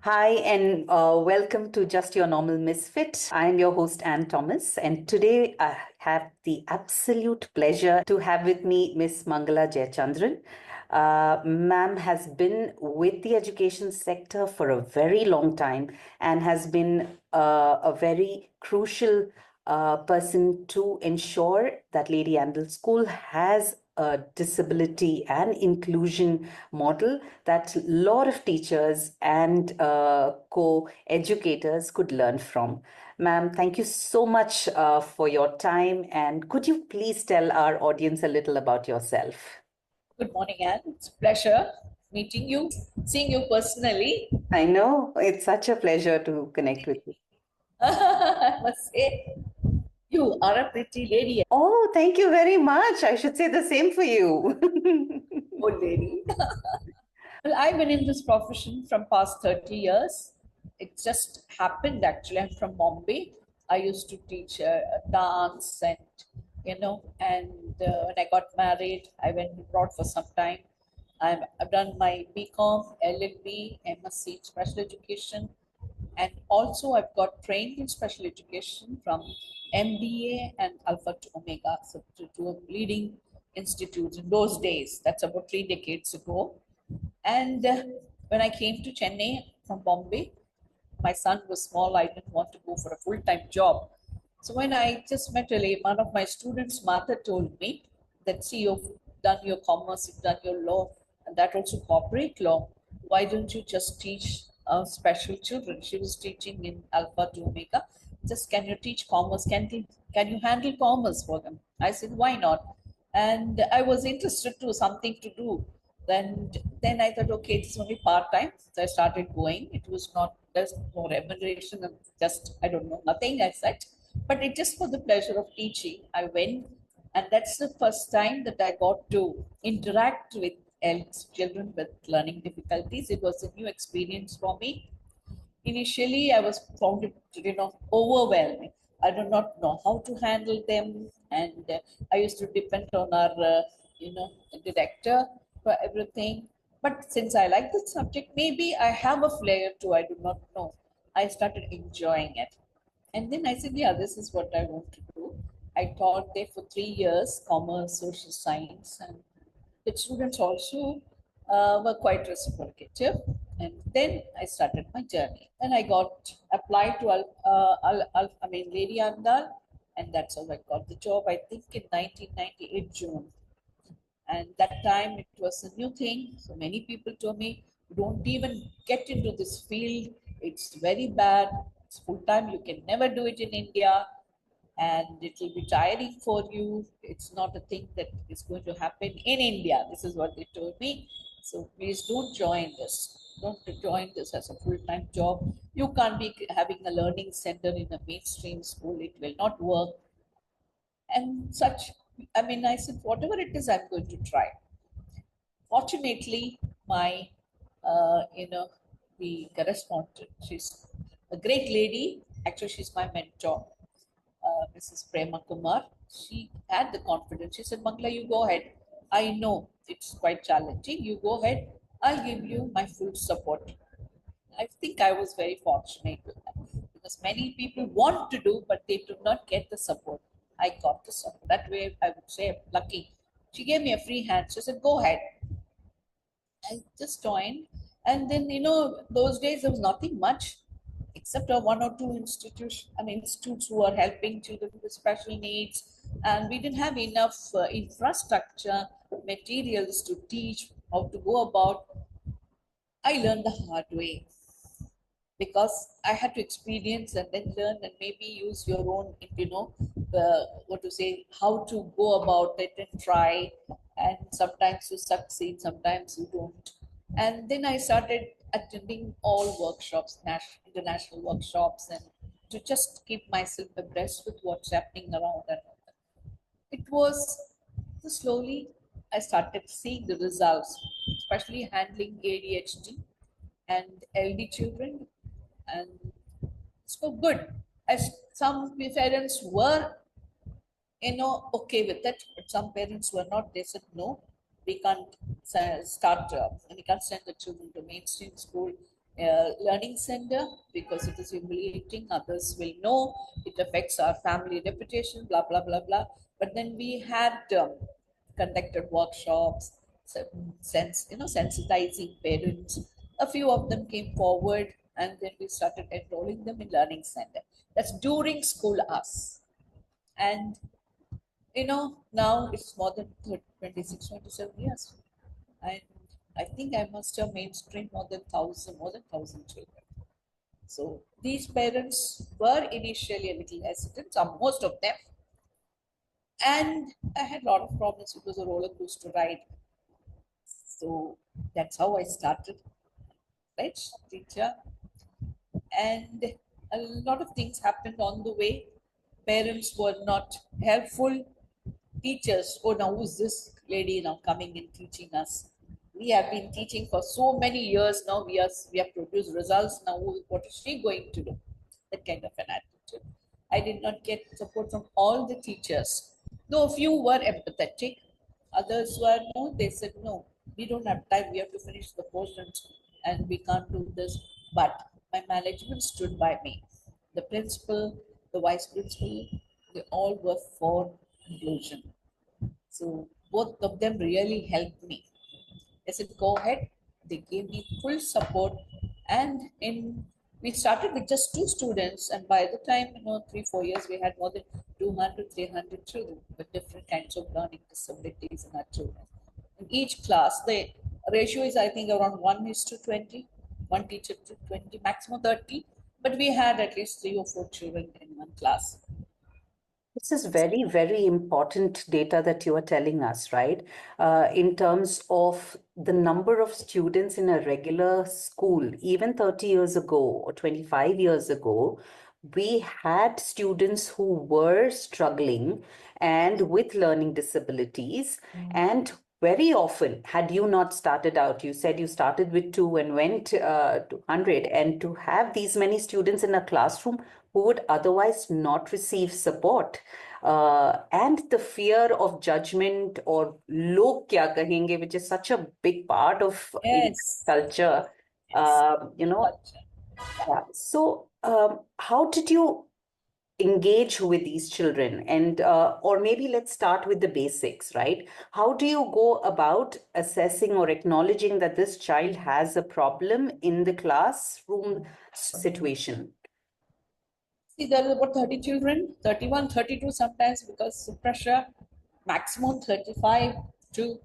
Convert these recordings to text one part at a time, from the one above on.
Hi, and welcome to Just Your Normal Misfit. I am your host, Anne Thomas, and today I have the absolute pleasure to have with me Miss Mangala Jayachandran. Ma'am has been with the education sector for a very long time and has been a very crucial person to ensure that Lady Andal School has a disability and inclusion model that a lot of teachers and co-educators could learn from. Ma'am, thank you so much for your time. And could you please tell our audience a little about yourself? Good morning, Anne. It's a pleasure meeting you, seeing you personally. I know it's such a pleasure to connect with you. I must say, you are a pretty lady, Oh, thank you very much. I should say the same for you. old lady. Well, I've been in this profession from past 30 years. It just happened actually. I'm from Bombay. I used to teach dance and when I got married, I went abroad for some time. I've done my BCom, LLB, MSc in Special Education, and also I've got trained in special education from MBA and Alpha to Omega, so to a leading institutes in those days. That's about 3 decades ago. And when I came to Chennai from Bombay, my son was small. I didn't want to go for a full-time job. So when I just met one of my students' mother told me that, see, you've done your commerce, you've done your law, and that also corporate law. Why don't you just teach special children? She was teaching in Alpha to Omega. Just can you teach commerce? Can you handle commerce for them? I said, why not? And I was interested to something to do. Then I thought, okay, it's only part time. So I started going. It was not just no remuneration, and just I don't know nothing as such, but it just for the pleasure of teaching. I went, and that's the first time that I got to interact with children with learning difficulties. It was a new experience for me. Initially, I was found it, overwhelming. I do not know how to handle them, and I used to depend on our, director for everything. But since I like the subject, maybe I have a flair too. I do not know. I started enjoying it, and then I said, "Yeah, this is what I want to do." I taught there for 3 years, commerce, social science, and the students also were quite reciprocative. And then I started my journey. Then I got applied to Lady Andal, and that's how I got the job. I think in 1998 June, and that time it was a new thing. So many people told me, "Don't even get into this field. It's very bad. It's full time. You can never do it in India, and it will be tiring for you. It's not a thing that is going to happen in India." This is what they told me. So please don't join this. Don't join this as a full-time job. You can't be having a learning center in a mainstream school. It will not work. And such, I mean, I said, whatever it is, I'm going to try. Fortunately, my, the correspondent, she's a great lady. Actually, she's my mentor, Mrs. Prema Kumar. She had the confidence. She said, Mangla, you go ahead. I know it's quite challenging. You go ahead. I'll give you my full support. I think I was very fortunate with that because many people want to do, but they do not get the support. I got the support. That way, I would say, I'm lucky. She gave me a free hand. She said, go ahead. I just joined. And then, those days there was nothing much except one or two institutes who are helping children with special needs. And we didn't have enough infrastructure, materials to teach how to go about. I learned the hard way because I had to experience and then learn and maybe use your own, what to say, how to go about it and try. And sometimes you succeed, sometimes you don't. And then I started attending all workshops, international workshops, and to just keep myself abreast with what's happening around. And it was so slowly I started seeing the results, especially handling ADHD and LD children, and so good. As some parents were, okay with it, but some parents were not. They said, no, we can't start, and we can't send the children to mainstream school. learning center because it is humiliating. Others will know it affects our family reputation, blah, blah, blah, blah. But then we had conducted workshops, sensitizing parents. A few of them came forward, and then we started enrolling them in learning center. That's during school hours. And now it's more than 26, 27 years. And I think I must have mainstreamed more than 1,000 children. So these parents were initially a little hesitant, some most of them. And I had a lot of problems. It was a roller coaster ride. So that's how I started, right, teacher. And a lot of things happened on the way. Parents were not helpful. Teachers, oh, now who's this lady now coming and teaching us? We have been teaching for so many years now. We have produced results now. What is she going to do? That kind of an attitude. I did not get support from all the teachers, though a few were empathetic. Others were no. They said no. We don't have time. We have to finish the portions, and we can't do this. But my management stood by me. The principal, the vice principal, they all were for inclusion. So both of them really helped me. I said, go ahead. They gave me full support. And in we started with just two students, and by the time 3-4 years, we had more than 200, 300 children with different kinds of learning disabilities in our children. In each class, the ratio is I think around 1:20, one teacher to 20, maximum 30. But we had at least 3 or 4 children in one class. This is very, very important data that you are telling us, right? In terms of the number of students in a regular school, even 30 years ago or 25 years ago, we had students who were struggling and with learning disabilities. And very often, had you not started out, you said you started with two and went to 100, and to have these many students in a classroom who would otherwise not receive support. And the fear of judgment or log kya kahenge, which is such a big part of Indian Yes, culture. yes. Culture. Yeah. So, how did you engage with these children? And or maybe let's start with the basics, right? How do you go about assessing or acknowledging that this child has a problem in the classroom situation? See, there are about 30 children, 31, 32 sometimes because of pressure, maximum 35 too.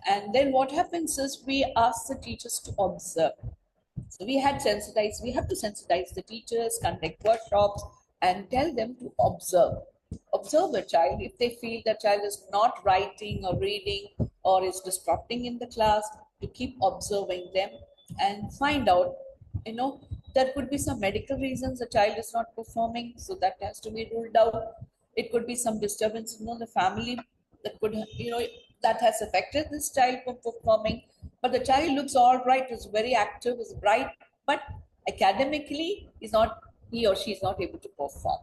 And then what happens is we ask the teachers to observe. So we have to sensitize the teachers, conduct workshops, and tell them to observe. Observe the child. If they feel the child is not writing or reading or is disrupting in the class, to keep observing them and find out, you know, there could be some medical reasons the child is not performing, so that has to be ruled out. It could be some disturbance, the family that could, that has affected this child from performing. But the child looks all right, is very active, is bright, but academically is not, he or she is not able to perform.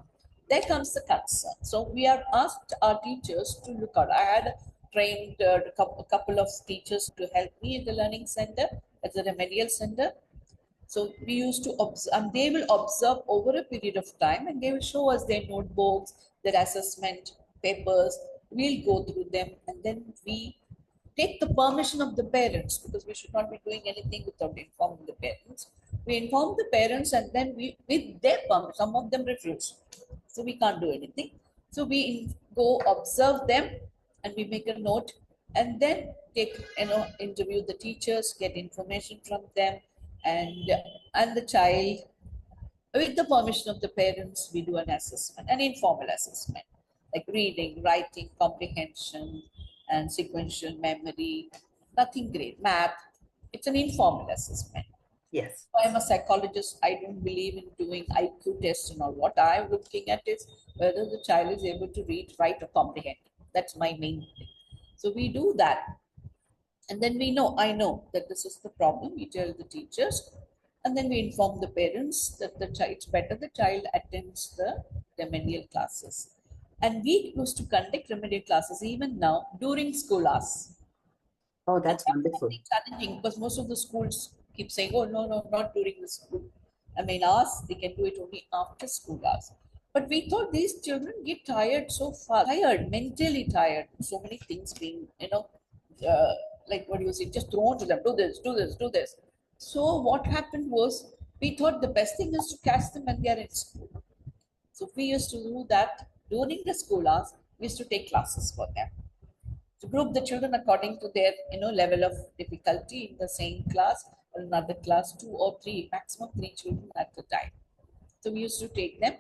There comes the concern. So we have asked our teachers to look out. I had trained a couple of teachers to help me in the learning center as a remedial center. So we used to observe, and they will observe over a period of time, and they will show us their notebooks, their assessment papers. We'll go through them, and then we take the permission of the parents, because we should not be doing anything without informing the parents. We inform the parents, and then we, with their permission, some of them refuse, so we can't do anything. So we go observe them, and we make a note, and then take, interview the teachers, get information from them, and the child, with the permission of the parents, we do an assessment, an informal assessment, like reading, writing, comprehension, and sequential memory. Nothing great. Math, it's an informal assessment. Yes. I'm a psychologist. I don't believe in doing IQ tests and all. What I'm looking at is whether the child is able to read, write, or comprehend. That's my main thing. So we do that. And then I know that this is the problem. We tell the teachers, and then we inform the parents that it's better the child attends the remedial classes. And we used to conduct remedial classes even now during school hours. Oh, And that's that's wonderful. something challenging because most of the schools keep saying, oh, no, no, not during the school. Hours, they can do it only after school hours. But we thought these children get tired so fast, tired, mentally tired. So many things being, like what do you say, just thrown to them, do this, do this, do this. So what happened was, we thought the best thing is to catch them when they are in school. So we used to do that during the school hours. We used to take classes for them to group the children according to their level of difficulty in the same class or another class, two or three, maximum three children at a time. So we used to take them.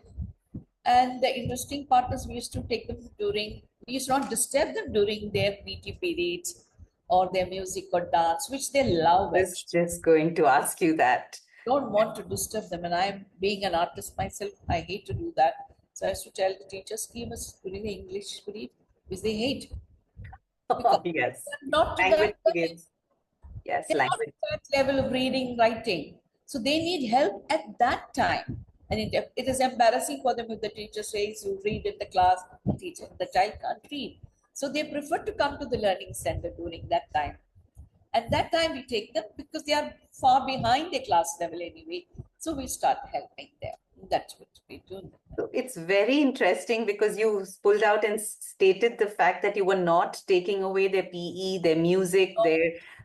And the interesting part is we used to take them during, we used to not disturb them during their PT periods or their music or dance, which they love I was actually. just going to ask you that. Don't want to disturb them. And I'm being an artist myself, I hate to do that. So I used to tell the teachers, keep us during the English period, which they hate. Because Yes. they're not to Language that level. periods. Yes, They're not language. to that level of reading, writing. So they need help at that time. And it is embarrassing for them if the teacher says you read in the class, the child can't read. So they prefer to come to the learning center during that time. And that time we take them because they are far behind the class level anyway. So we start helping them. That's what we do. So it's very interesting because you pulled out and stated the fact that you were not taking away their PE, their music,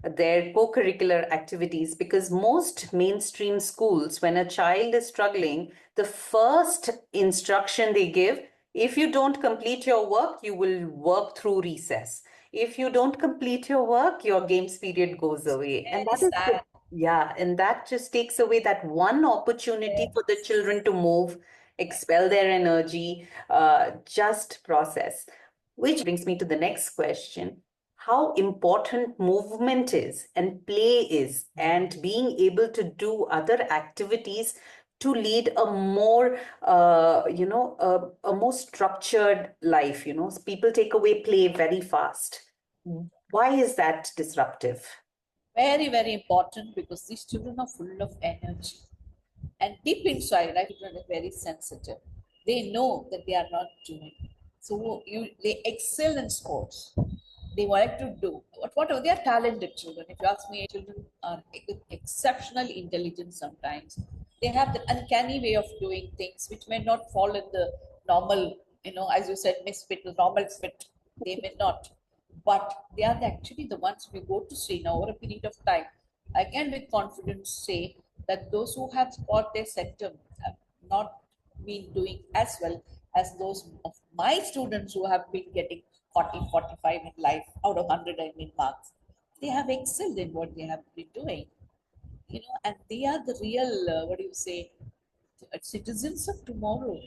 their co-curricular activities, because most mainstream schools, when a child is struggling, the first instruction they give, if you don't complete your work, you will work through recess. If you don't complete your work, your games period goes away. And Very that is sad. yeah, and that just takes away that one opportunity for the Yes. children to move, expel their energy, just process. Which brings me to the next question. How important movement is and play is, and being able to do other activities to lead a more, a more structured life. People take away play very fast. Why is that disruptive? Very, very important because these children are full of energy. And deep inside, like children are very sensitive. They know that they are not doing. So they excel in sports. They like to do whatever. They are talented children. If you ask me, children are exceptional intelligence sometimes. They have the uncanny way of doing things which may not fall in the normal, as you said, misfit, the normal fit. They may not. But they are actually the ones we go to see now over a period of time. I can with confidence say that those who have got their sector have not been doing as well as those of my students who have been getting 40, 45 in life out of 100, marks. They have excelled in what they have been doing, and they are the real, what do you say, citizens of tomorrow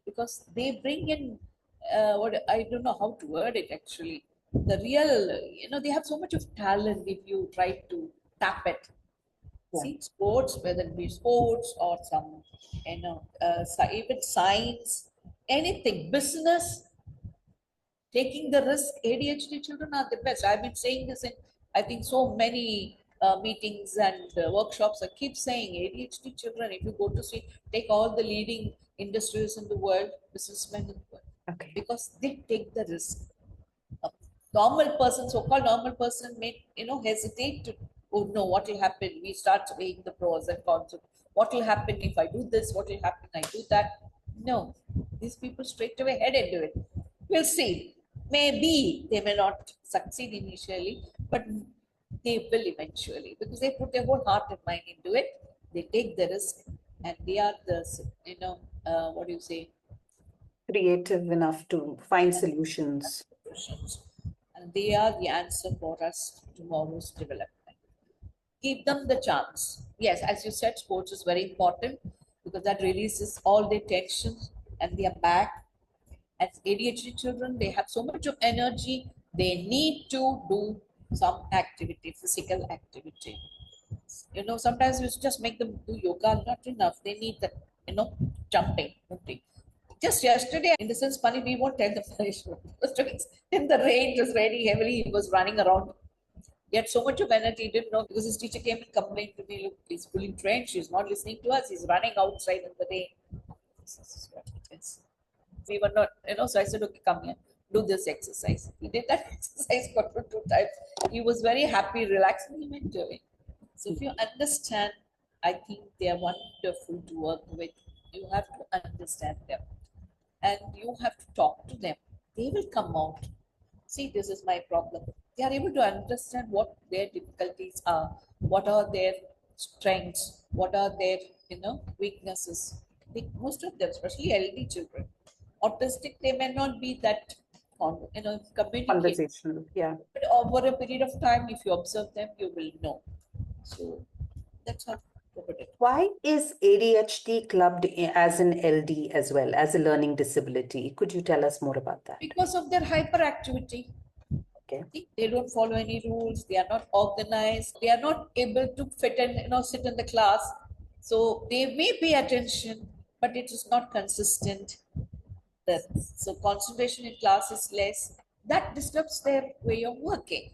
because they bring in, what I don't know how to word it actually. The real, they have so much of talent if you try to tap it. Yeah. See, sports, whether it be sports or some, even science, anything, business, taking the risk. ADHD children are the best. I've been saying this in, I think, so many meetings and workshops. I keep saying ADHD children, if you go to see, take all the leading industries in the world, businessmen in the world, Okay. because they take the risk. A normal person, so-called normal person, may hesitate to, oh no, what will happen? We start weighing the pros and cons. What will happen if I do this? What will happen if I do that? No, these people straight away head into it. We'll see. Maybe they may not succeed initially, but they will eventually because they put their whole heart and mind into it. They take the risk, and they are the, what do you say, Creative enough to find solutions. solutions. And they are the answer for us tomorrow's development. Give them the chance. Yes, as you said, sports is very important because that releases all their tensions and they are back. As ADHD children, they have so much of energy, they need to do some activity, physical activity. Sometimes you just make them do yoga, not enough. They need that, jumping. Just yesterday, in the sense, funny, we won't tell the punishment. In the rain, it was raining heavily, he was running around. He had so much of energy, he didn't know because his teacher came and complained to me, look, he's pulling train, she's not listening to us, he's running outside in the rain. This is what it is. We were not, so I said, okay, come here, do this exercise. He did that exercise for 2 times. He was very happy, relaxed, and he went away. So if you understand, I think they are wonderful to work with. You have to understand them and you have to talk to them. They will come out. See, this is my problem. They are able to understand what their difficulties are, what are their strengths, what are their weaknesses. Most of them, especially LD children, autistic, they may not be that communicate. Conversational. Yeah. But over a period of time, if you observe them, you will know. So that's how to put it. Why is ADHD clubbed as an LD as well, as a learning disability? Could you tell us more about that? Because of their hyperactivity. Okay. They don't follow any rules. They are not organized. They are not able to fit and sit in the class. So they may pay attention, but it is not consistent. That so concentration in class is less. That disrupts their way of working.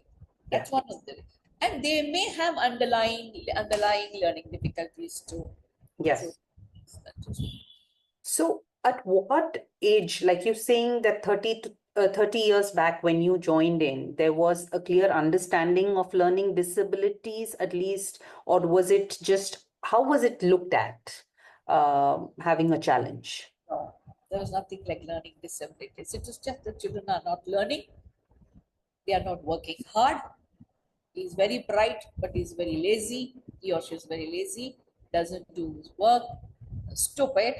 Yeah. That's one of the. And they may have underlying learning difficulties too. Yes. So, at what age, like you're saying that 30 years back when you joined in, there was a clear understanding of learning disabilities, at least, or was it just, how was it looked at, having a challenge? No, there was nothing like learning disabilities. It is just the children are not learning. They are not working hard. He's very bright, but he's very lazy. He or she is very lazy, doesn't do his work, stupid.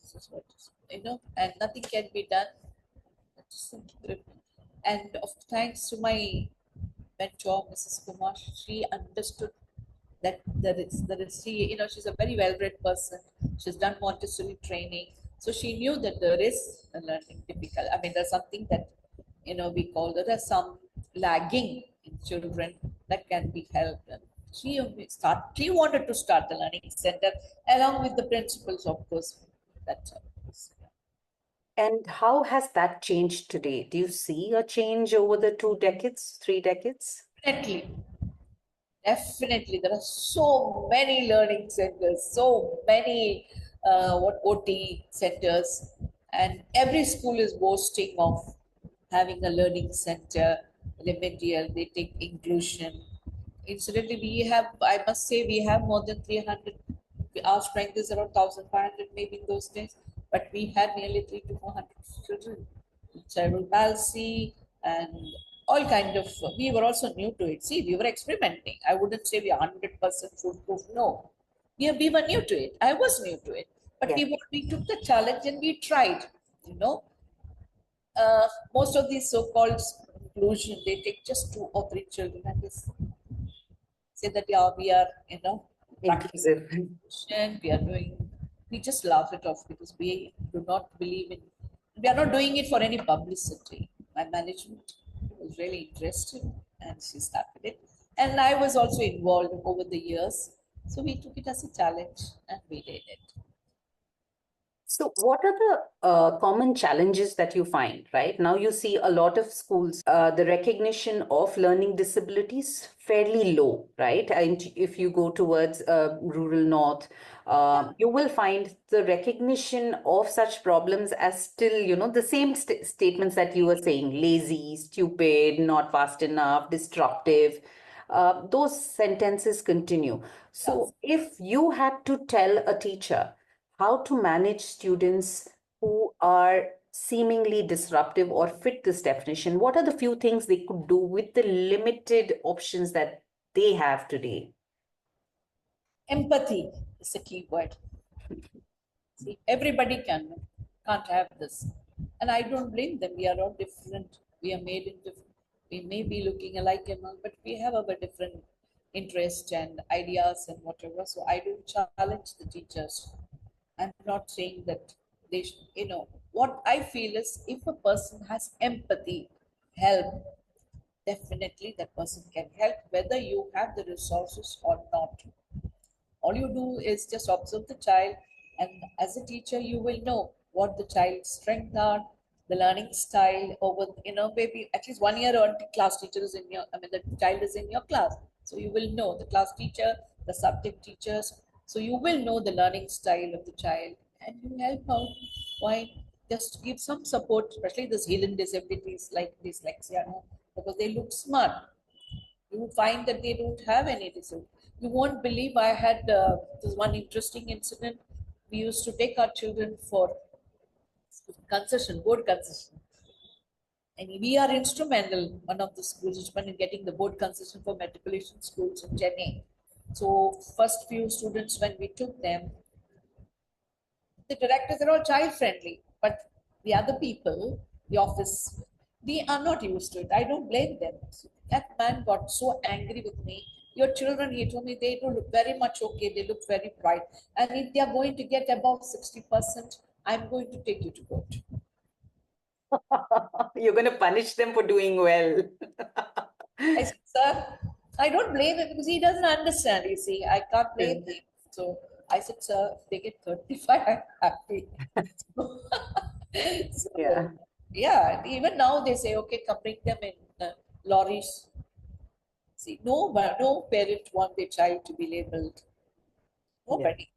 This is what and nothing can be done. And of thanks to my mentor, Mrs. Kumar, she understood that she's a very well-bred person. She's done Montessori training, so she knew that there is a learning difficult. I mean, there's something that we call there's some lagging in children that can be helped. And she wanted to start the learning center along with the principals, of course. That's And how has that changed today? Do you see a change over the 2 decades, 3 decades? definitely. Definitely, there are so many learning centers, so many what OT centers, and every school is boasting of having a learning center, remedial. They take inclusion. Incidentally, we have, I must say, we have more than 300. Our strength is around 1,500 maybe in those days, but we had nearly 300 to 400 children with cerebral palsy and all kind of. We were also new to it. See, we were experimenting. I wouldn't say we are 100% foolproof. No, we were new to it. I was new to it, but Yeah. we took the challenge and we tried. You know, most of these so-called inclusion, they take just 2 or 3 children and they say that yeah, we are practicing Inclusive. inclusion, we are doing. We just laugh it off because we do not believe in. We are not doing it for any publicity. My management was really interested and she started it, and I was also involved over the years. So we took it as a challenge and we did it. So, what are the common challenges that you find, right? Now, you see a lot of schools, the recognition of learning disabilities fairly low, right? And if you go towards rural north, you will find the recognition of such problems as still, the same statements that you were saying: lazy, stupid, not fast enough, disruptive. Those sentences continue. So, if you had to tell a teacher how to manage students who are seemingly disruptive or fit this definition, what are the few things they could do with the limited options that they have today? Empathy is a key word. See, everybody can't have this, and I don't blame them. We are all different. We are made in different. We may be looking alike and all, but we have our different interests and ideas and whatever. So I don't challenge the teachers. I'm not saying that they should. What I feel is if a person has empathy, help, definitely that person can help, whether you have the resources or not. All you do is just observe the child, and as a teacher you will know what the child's strengths are, the learning style over maybe at least 1 year or class teacher is in your, I mean the child is in your class, so you will know the class teacher, the subject teachers, so you will know the learning style of the child and you help out. Why just give some support, especially these hidden disabilities like dyslexia, no? Because they look smart. You would find that they don't have any disability. You won't believe I had this one interesting incident. We used to take our children for concession, board concession. And we are instrumental, one of the schools, in getting the board concession for matriculation schools in Chennai. So first few students, when we took them, the directors are all child friendly, but the other people, the office, they are not used to it. I don't blame them. So that man got so angry with me. Your children, he told me, they do look very much okay. They look very bright. And if they are going to get above 60%, I'm going to take you to court. You're going to punish them for doing well. I said, sir, I don't blame him because he doesn't understand. You see, I can't blame him. So I said, sir, if they get 35, I'm happy. So, Yeah. yeah, even now they say, okay, come bring them in lorries. See, no parent want their child to be labeled. Nobody.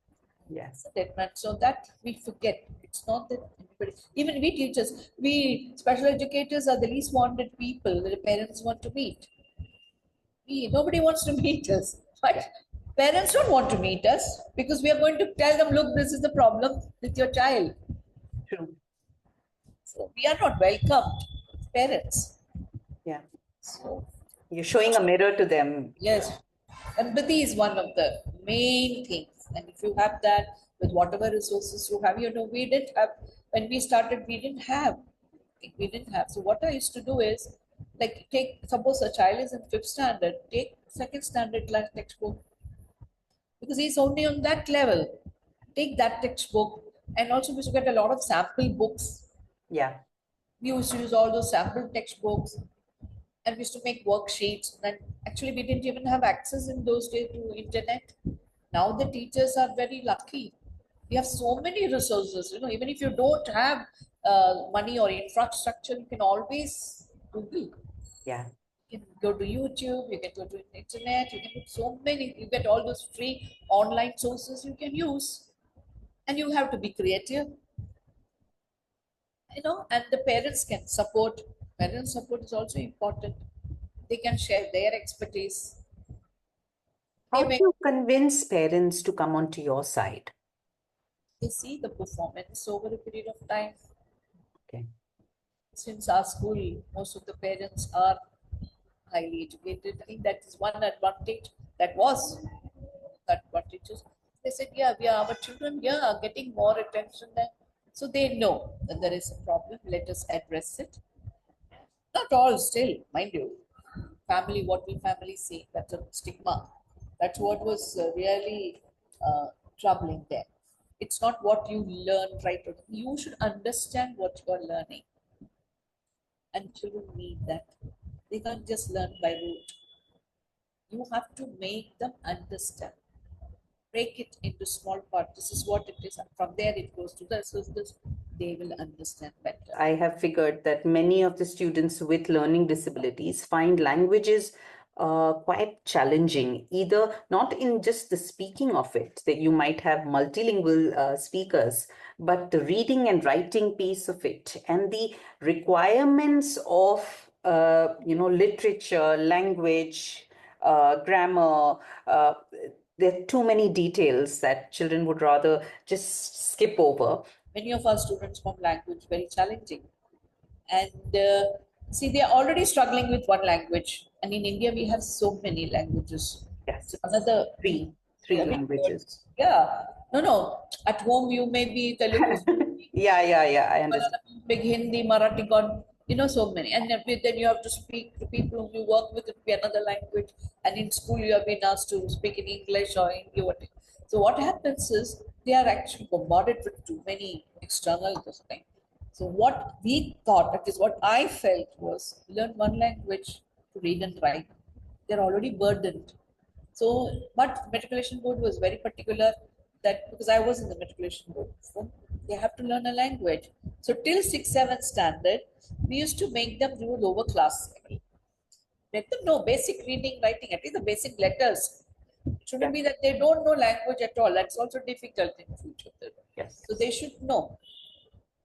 Yes. So that we forget. It's not that anybody, even we teachers, we special educators are the least wanted people that the parents want to meet. Nobody wants to meet us, but parents don't want to meet us because we are going to tell them, look, this is the problem with your child. True. So we are not welcomed, parents. Yeah. So You're showing a mirror to them. yes, empathy is one of the main things. And if you have that with whatever resources you have, we didn't have, when we started, we didn't have. We didn't have. So what I used to do is, like, suppose a child is in fifth standard, take second standard class textbook because he's only on that level. Take that textbook, and also we used to get a lot of sample books. Yeah. We used to use all those sample textbooks, and we used to make worksheets. And actually, we didn't even have access in those days to internet. Now the teachers are very lucky. We have so many resources. Even if you don't have money or infrastructure, you can always Google. Yeah. You can go to YouTube, you can go to internet, you can do so many, you get all those free online sources you can use. And you have to be creative, and the parents can support. Parent support is also important. They can share their expertise. How They do make you convince parents to come onto your side? they see the performance over a period of time. Okay. Since our school, most of the parents are highly educated. I think that is one advantage. That was advantages. They said, yeah, our children here are getting more attention than, so they know that there is a problem. Let us address it. Not all still, mind you. Family, what will family say? That's a stigma. That's what was really troubling them. It's not what you learn right. You should understand what you are learning. And children need that. They can't just learn by rote. You have to make them understand. Break it into small parts. This is what it is. And from there it goes to this. They will understand better. I have figured that many of the students with learning disabilities find languages quite challenging, either not in just the speaking of it, that you might have multilingual speakers, but the reading and writing piece of it and the requirements of, literature, language, grammar. There are too many details that children would rather just skip over. Many of our students found language very challenging. And see, they are already struggling with one language. And in India, we have so many languages. So Yes. another Three very good. languages. Yeah. No. At home, you may be Telugu, Yeah, I understand. big Hindi, Marathi, God, so many. And then you have to speak to people whom you work with, it will be another language. And in school, you have been asked to speak in English or Hindi. So what happens is they are actually bombarded with too many external things. So what we thought, that is what I felt, was learn one language to read and write. They're already burdened. So, but matriculation board was very particular that because I was in the matriculation board before, they have to learn a language. So till 6th, 7th standard, we used to make them do lower class level. Let them know basic reading, writing, at least the basic letters. It shouldn't be that they don't know language at all. That's also difficult in future. Yes. So they should know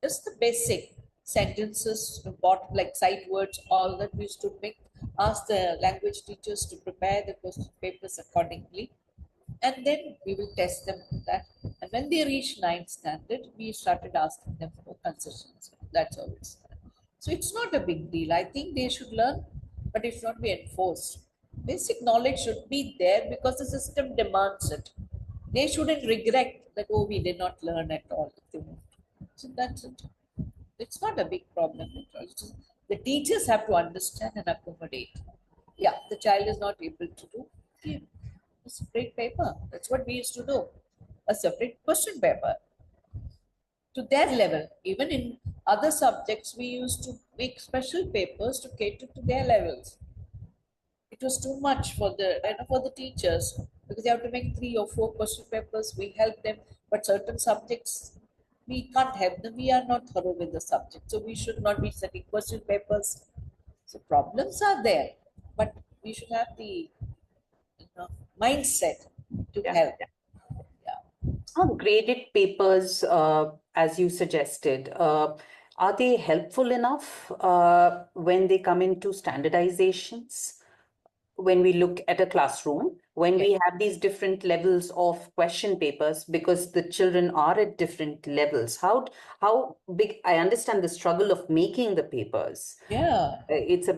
just the basic sentences, like sight words, all that we used to make ask the language teachers to prepare the question papers accordingly, and then we will test them on that. And when they reach ninth standard, we started asking them for concessions. That's all it's. So it's not a big deal. I think they should learn, but it should not be enforced. Basic knowledge should be there because the system demands it. They shouldn't regret that, oh, we did not learn at all. So that's it. It's not a big problem at all. It's just the teachers have to understand and accommodate. Yeah, the child is not able to do. Give a separate paper. That's what we used to do. A separate question paper to their level. Even in other subjects, we used to make special papers to cater to their levels. It was too much for the teachers because they have to make 3 or 4 question papers. We help them, but certain subjects we can't help them. We are not thorough with the subject, so we should not be setting question papers. So problems are there, but we should have the mindset to Yeah. help. Yeah. Graded papers, as you suggested, are they helpful enough when they come into standardizations? When we look at a classroom, when Yeah. we have these different levels of question papers, because the children are at different levels, how big, I understand the struggle of making the papers. Yeah. It's a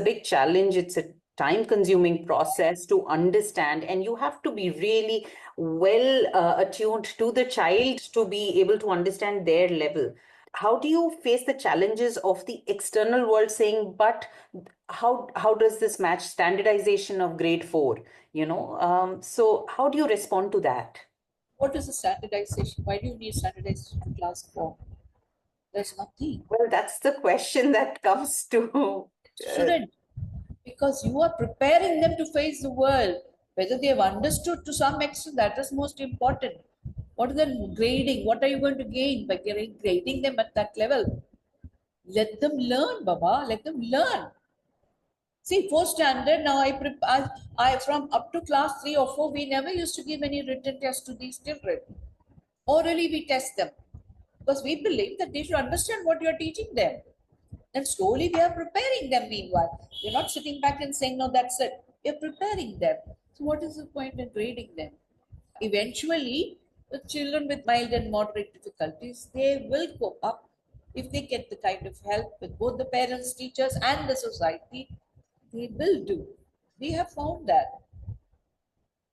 big challenge. It's a time consuming process to understand, and you have to be really well attuned to the child to be able to understand their level. How do you face the challenges of the external world saying, but how does this match standardization of grade 4? So how do you respond to that? What is the standardization? Why do you need standardization to class 4? There's nothing. Well, that's the question that comes to Shouldn't, because you are preparing them to face the world. Whether they have understood to some extent, that is most important. What is the grading? What are you going to gain by grading them at that level? Let them learn, Baba. Let them learn. See, fourth standard now, I from up to class 3 or 4, we never used to give any written test to these children. Orally, we test them because we believe that they should understand what you are teaching them. And slowly we are preparing them meanwhile. We're not sitting back and saying, no, that's it. We're preparing them. So, what is the point in grading them? Eventually, the children with mild and moderate difficulties, they will cope up if they get the kind of help with both the parents, teachers, and the society. They will do. We have found that.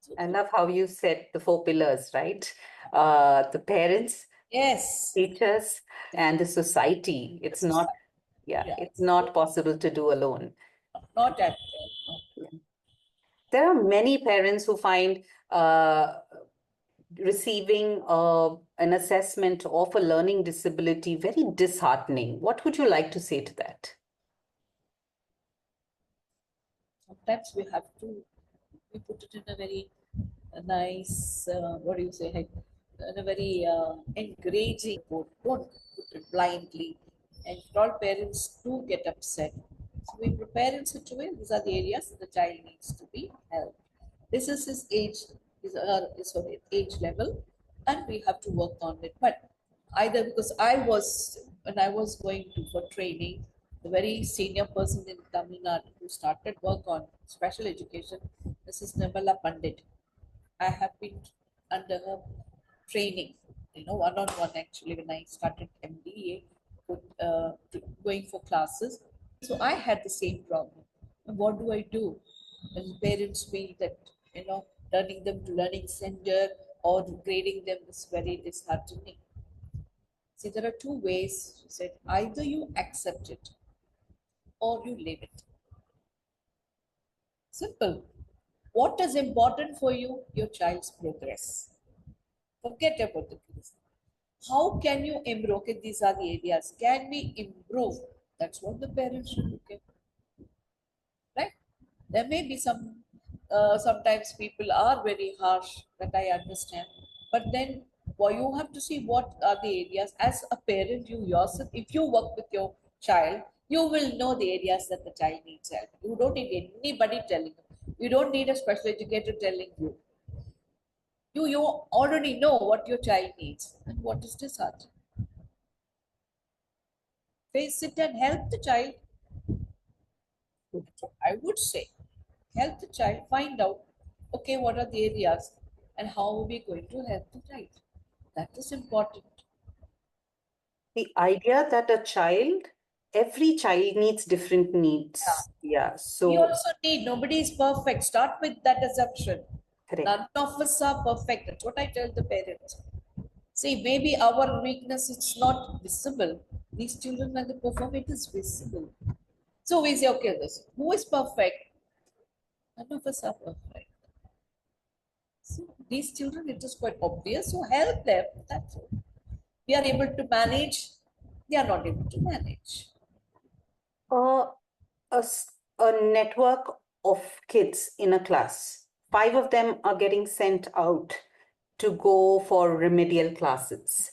So, I love how you said the 4 pillars, right? The parents, yes, teachers, and the society. the It's not, society. yeah, Yeah, it's not possible to do alone. not at all. There are many parents who find receiving an assessment of a learning disability very disheartening. What would you like to say to that? Sometimes we have to, we put it in a very nice, what do you say, like, in a very encouraging board. Don't put it blindly, and all parents do get upset. So we prepare in such a way, these are the areas that the child needs to be helped. This is his age, is her age level, and we have to work on it. But either, because I was, when I was going to for training, the very senior person in Tamil Nadu who started work on special education, Mrs. Nirmala Pandit. I have been under her training, one on one actually when I started MBA, going for classes. So I had the same problem. And what do I do when parents feel that, turning them to learning center or grading them is very disheartening? See, there are 2 ways. She said, either you accept it or you leave it. Simple. What is important for you? Your child's progress. Forget about the quiz. How can you improve? Okay, these are the areas. Can we improve? That's what the parents should look at, right? There may be sometimes people are very harsh, that I understand. But then, well, you have to see what are the areas. As a parent, you yourself, if you work with your child, you will know the areas that the child needs help. You don't need anybody telling you. You don't need a special educator telling you. You already know what your child needs and what is disheartening. Face it and help the child. So I would say, help the child find out, okay, what are the areas and how are we going to help the child? That is important. The idea that every child needs different Yeah. needs. Yeah. We So, also need, nobody is perfect. Start with that assumption. correct. None of us are perfect. That's what I tell the parents. See, maybe our weakness is not visible. These children, when they perform, it is visible. So we say, okay, this who is perfect? None of us are perfect. So these children, it is quite obvious. So help them. That's all. We are able to manage. They are not able to manage. Uh, a network of kids in a class. Five of them are getting sent out to go for remedial classes.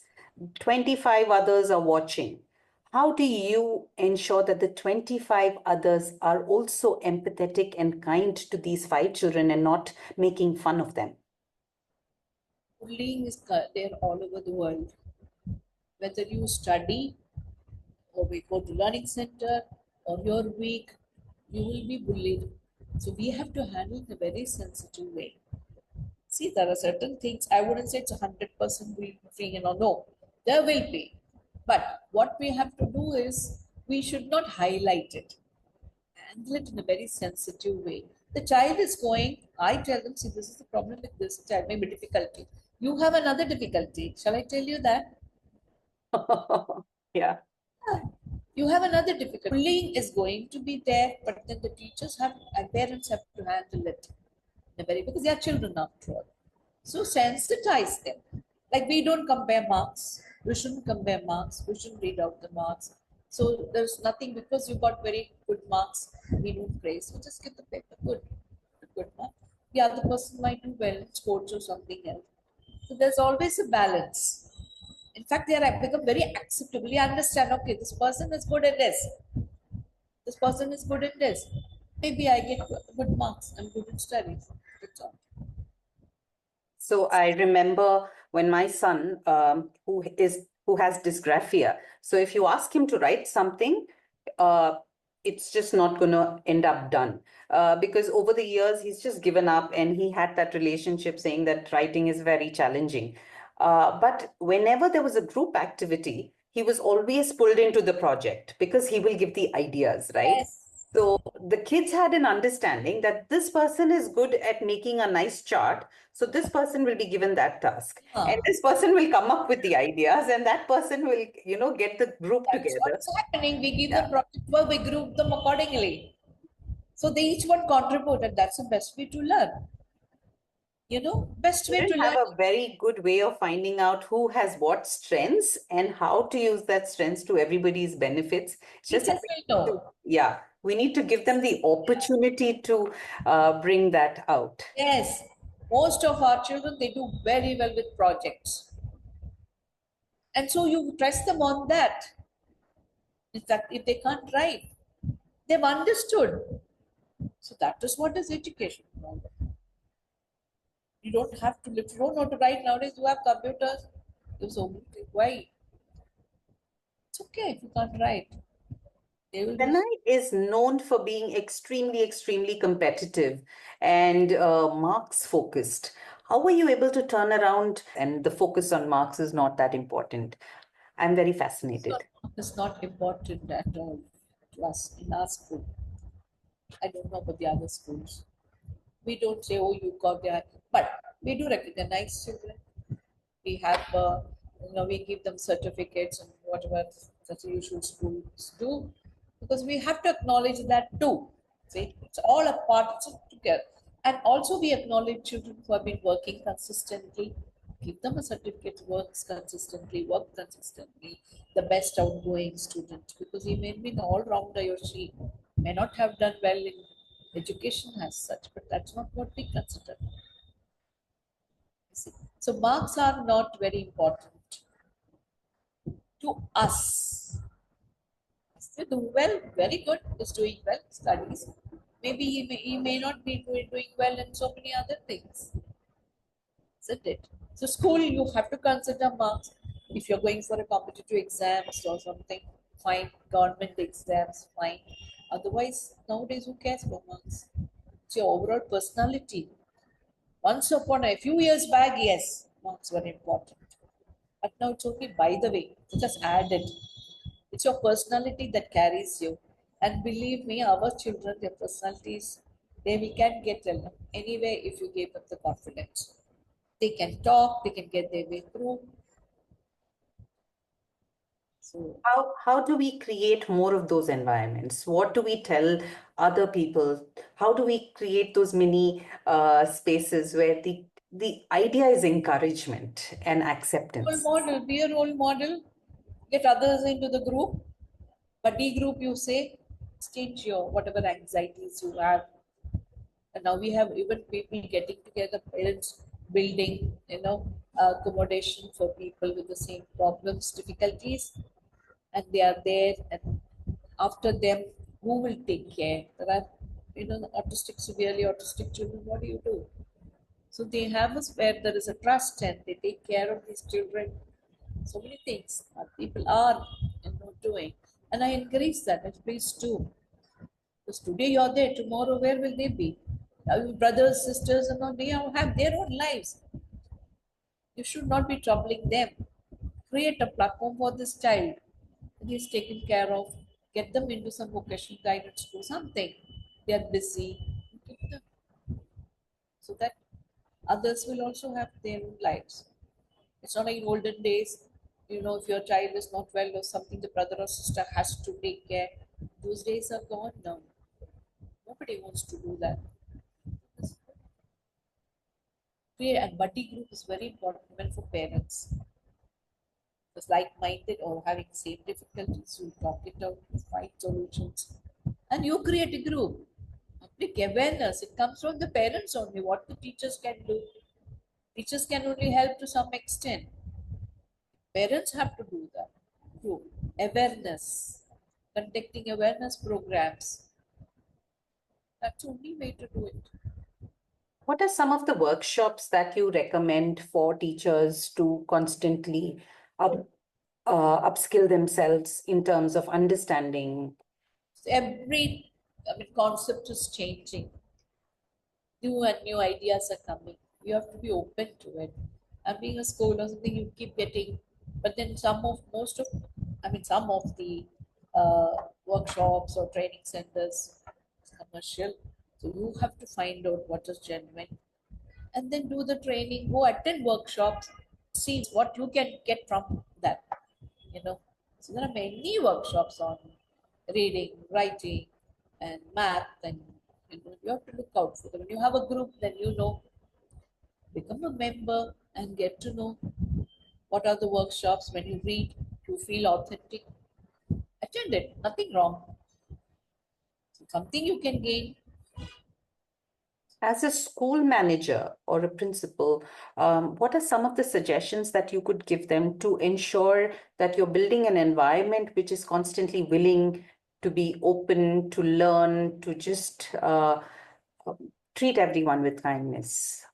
25 others are watching. How do you ensure that the 25 others are also empathetic and kind to these five children and not making fun of them? Bullying is there all over the world. Whether you study or we go to learning center or you're weak, you will be bullied. So we have to handle in a very sensitive way. See, there are certain things I wouldn't say it's 100% will be free, no, there will be. But what we have to do is we should not highlight it, handle it in a very sensitive way. The child is going, I tell them, see, this is the problem with this child, maybe difficulty. You have another difficulty. Shall I tell you that? Yeah. You have another difficulty. Bullying is going to be there, but then the teachers have and parents have to handle it in a very because they are children after all. So sensitize them. Like we don't compare marks. We shouldn't compare marks. We shouldn't read out the marks. So there's nothing because you got very good marks. We don't praise. We just get the paper good, a good mark. The other person might do well in sports or something else. So there's always a balance. In fact, they are become very acceptably understand. Okay, this person is good at this. This person is good at this. Maybe I get good marks. I'm good in studies. That's all. So I remember when my son, who has dysgraphia. So if you ask him to write something, uh, it's just not going to end up done. Because over the years he's just given up, and he had that relationship saying that writing is very challenging. But whenever there was a group activity, he was always pulled into the project because he will give the ideas, right? Yes. So the kids had an understanding that this person is good at making a nice chart, so this person will be given that task. And Huh. this person will come up with the ideas, and that person will, get the group That's together. what's happening. We give Yeah. them project work, we group them accordingly. So they each one contribute, and that's the best way to learn. Best way to Children learn. have a very good way of finding out who has what strengths and how to use that strengths to everybody's benefits. It's just that Teachers will know. we need to give them the opportunity to bring that out. Yes, most of our children they do very well with projects, and so you trust them on that. In fact, if they can't write, they've understood. So that is what is education. You don't have to. If you don't know to write nowadays, you have computers. You so why? It's okay if you can't write. They will do. Chennai is known for being extremely, extremely competitive and marks focused. How were you able to turn around and the focus on marks is not that important? I'm very So fascinated. it's not important at all to us in our school. I don't know about the other schools. We don't say, oh, you got that, but we do recognize children. We have, we give them certificates and whatever such usual schools do, because we have to acknowledge that too. See, it's all a part of together. And also we acknowledge children who have been working consistently, give them a certificate, works consistently, work consistently, the best outgoing student, because he may be an all-rounder or she may not have done well in education as such, but that's not what we consider. See. So marks are not very important to us. They do well, very good, is doing well, studies. Maybe he may not be doing well in so many other things. Isn't it? So school, you have to consider marks. If you're going for a competitive exams or something, fine. Government exams, fine. Otherwise, nowadays, who cares about marks? It's your overall personality. Once upon a few years back, yes, marks were important. But now it's only by the way, it's just added. It's your personality that carries you. And believe me, our children, their personalities, we can get along anyway if you give them the confidence. They can talk, they can get their way through. So How do we create more of those environments? What do we tell other people? How do we create those mini spaces where the idea is encouragement and role acceptance? model, be a role model, get others into the group, buddy group you say, state your whatever anxieties you have. And now we have even people getting together, parents building, accommodation for people with the same problems, difficulties, and they are there. And after them, who will take care? There are, autistic, severely autistic children. What do you do? So they have us where there is a trust and they take care of these children. So many things people are, doing, and I encourage that. And please do. Because today you're there, tomorrow where will they be? Your brothers, sisters, and all, they all have their own lives. You should not be troubling them. Create a platform for this child. He is taken care of. Get them into some vocational guidance, do something. They are busy. Keep them so that others will also have their own lives. It's not like in olden days, if your child is not well or something, the brother or sister has to take care. Those days are gone now. Nobody wants to do that. Create and buddy group is very important even for parents. Because like-minded or having same difficulties, you talk it out, find solutions, and you create a group. Public awareness, it comes from the parents only. What the teachers can do, teachers can only help to some extent. Parents have to do that. Group awareness, conducting awareness programs. That's the only way to do it. What are some of the workshops that you recommend for teachers to constantly up, upskill themselves in terms of understanding? So concept is changing. New and new ideas are coming. You have to be open to it. And being a school or something, you keep getting, but then some of the workshops or training centers is commercial. So you have to find out what is genuine and then do the training, go attend workshops, see what you can get from that, you know. So there are many workshops on reading, writing, and math, and you have to look out for them. When you have a group, then become a member and get to know what are the workshops. When you read, you feel authentic, attend it. Nothing wrong. Something you can gain. As a school manager or a principal, what are some of the suggestions that you could give them to ensure that you're building an environment which is constantly willing to be open, to learn, to just treat everyone with kindness?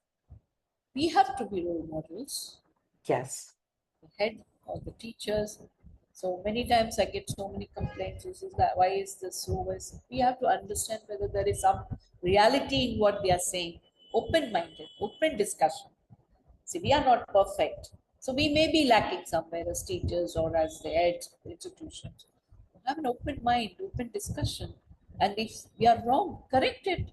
We have to be role models. Yes. The head or the teachers. So many times I get so many complaints. This is that why is this so? We have to understand whether there is some reality in what they are saying. Open-minded, open discussion. See, we are not perfect. So we may be lacking somewhere as teachers or as the heads of the institutions. Have an open mind, open discussion. And if we are wrong, correct it.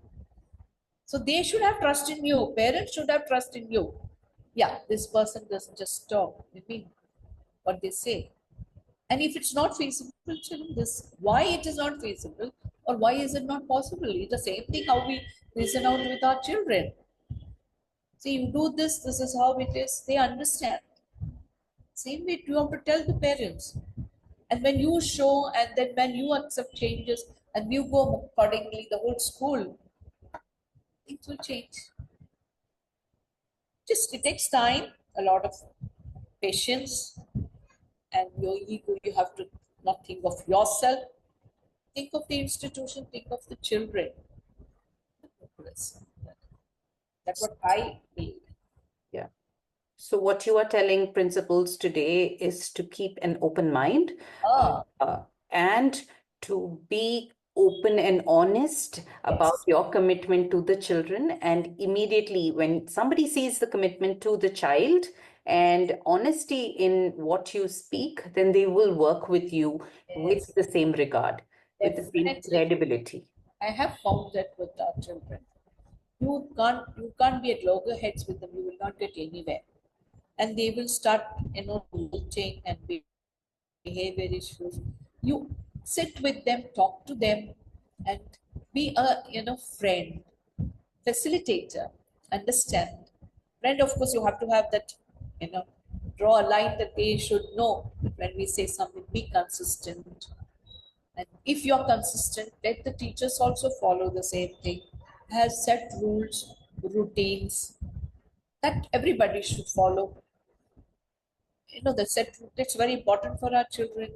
So they should have trust in you. Parents should have trust in you. Yeah, this person doesn't just talk. Maybe what they say. And if it's not feasible, tell them this why it is not feasible or why is it not possible. It's the same thing how we reason out with our children. See, you do this, this is how it is. They understand. Same way you have to tell the parents. And when you show and then when you accept changes and you go accordingly, the whole school, things will change. Just it takes time, a lot of patience, and your ego, you have to not think of yourself, think of the institution, think of the children. That's what I believe. Yeah. So what you are telling principals today is to keep an open mind Ah, and to be open and honest about Yes, your commitment to the children. And immediately, when somebody sees the commitment to the child and honesty in what you speak, then they will work with you with yes, the same regard, with the same definitely. credibility. I have found that with our children. You can't be at loggerheads with them. You will not get anywhere, and they will start, revolting and behavior issues. You sit with them, talk to them, and be a friend, facilitator, understand. Friend, of course, you have to have that, you know, draw a line that they should know when we say something. Be consistent, and if you're consistent, let the teachers also follow the same thing. Has set rules, routines that everybody should follow. The set route, it's very important for our children.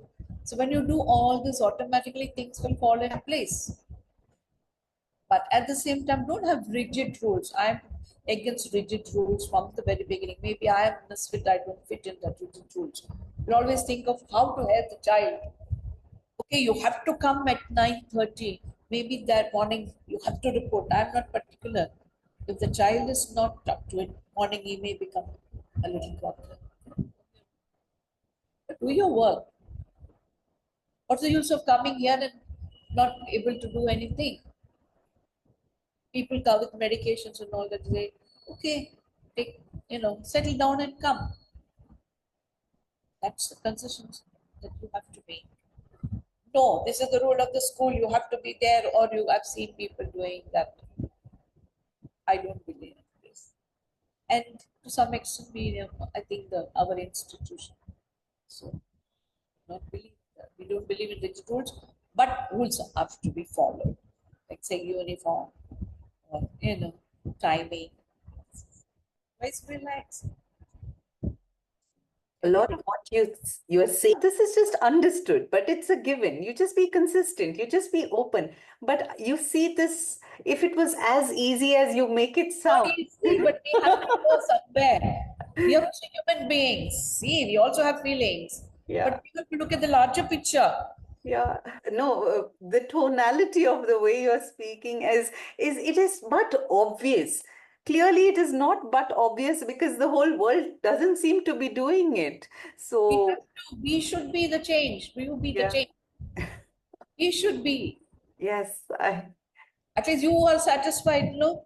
So when you do all this, automatically things will fall in place. But at the same time, don't have rigid rules. I'm against rigid rules from the very beginning. Maybe I am misfit, I don't fit in that rigid rules. You always think of how to help the child. Okay, you have to come at 9:30. Maybe that morning you have to report. I'm not particular. If the child is not up to it, morning he may become a little grumpy. But do your work. What's the use of coming here and not able to do anything? People come with medications and all that. They, okay, take, settle down and come. That's the concessions that you have to make. No, this is the rule of the school. You have to be there, or you have seen people doing that. I don't believe in this. And to some extent, I think our institution. So, not believe that. We don't believe in rigid rules, but rules have to be followed. Like say uniform, or timing. Let's relax. A lot of what you're saying, this is just understood, but it's a given. You just be consistent, you just be open. But you see this, if it was as easy as you make it Not sound. easy, but we have to go somewhere. We are also human beings. See, we also have feelings. Yeah. But we have to look at the larger picture. Yeah, no, the tonality of the way you're speaking is it is but obvious. Clearly, it is not but obvious because the whole world doesn't seem to be doing it. We have So, to, we should be the change. We will be the yeah, change. We should be. yes, At least you are satisfied, no?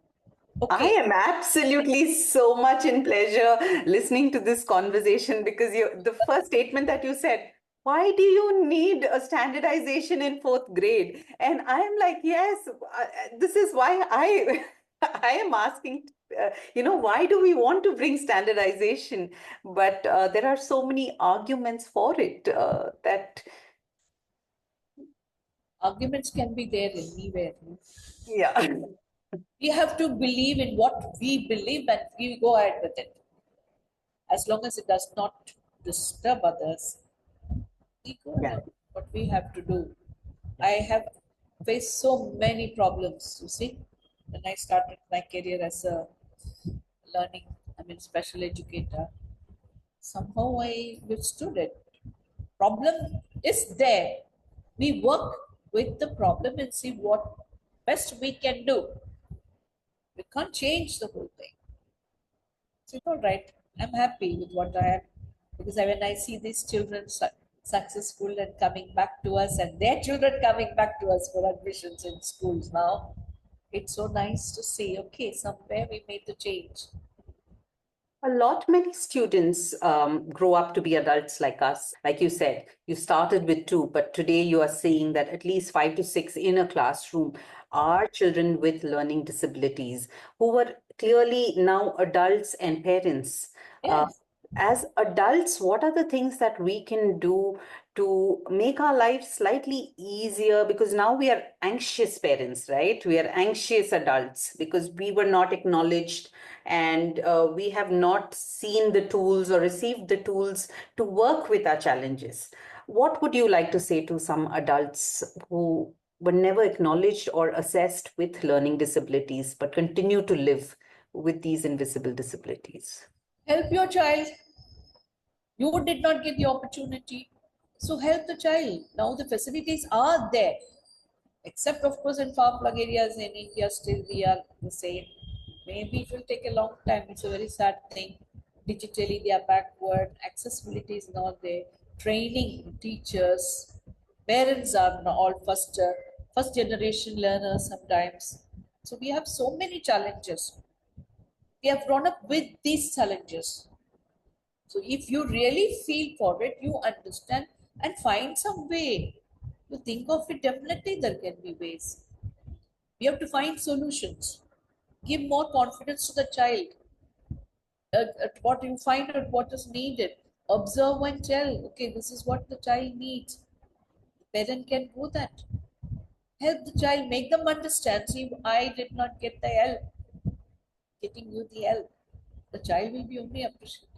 I Okay. am absolutely so much in pleasure listening to this conversation because the first statement that you said, why do you need a standardization in fourth grade? And I am like, yes, this is why I I am asking, why do we want to bring standardization? But there are so many arguments for it that, Arguments can be there anywhere. No? yeah. We have to believe in what we believe and we go ahead with it. As long as it does not disturb others, we go Yeah. ahead. What we have to do. I have faced so many problems, you see, when I started my career as a special educator. Somehow I withstood it. Problem is there. We work with the problem and see what best we can do. We can't change the whole thing. So it's all right. I'm happy with what I have because when I see these children successful and coming back to us and their children coming back to us for admissions in schools now, it's so nice to see, okay, somewhere we made the change. A lot many students grow up to be adults like us. Like you said, you started with two, but today you are seeing that at least 5 to 6 in a classroom are children with learning disabilities who were clearly now adults and parents. Uh, Yes. as adults, what are the things that we can do to make our lives slightly easier? Because now we are anxious parents, right? We are anxious adults because we were not acknowledged and we have not seen the tools or received the tools to work with our challenges. What would you like to say to some adults who were never acknowledged or assessed with learning disabilities but continue to live with these invisible disabilities? Help your child. You did not get the opportunity. So help the child. Now the facilities are there. Except, of course, in far-flung areas in India, still we are the same. Maybe it will take a long time. It's a very sad thing. Digitally, they are backward. Accessibility is not there. Training teachers, parents are not all first generation learners sometimes. So we have so many challenges. We have grown up with these challenges. So if you really feel for it, you understand and find some way to think of it. Definitely, there can be ways. We have to find solutions. Give more confidence to the child. At what you find out what is needed. Observe and tell. Okay, this is what the child needs. The parent can do that. Help the child. Make them understand. See, I did not get the help. Getting you the help. The child will be only appreciated.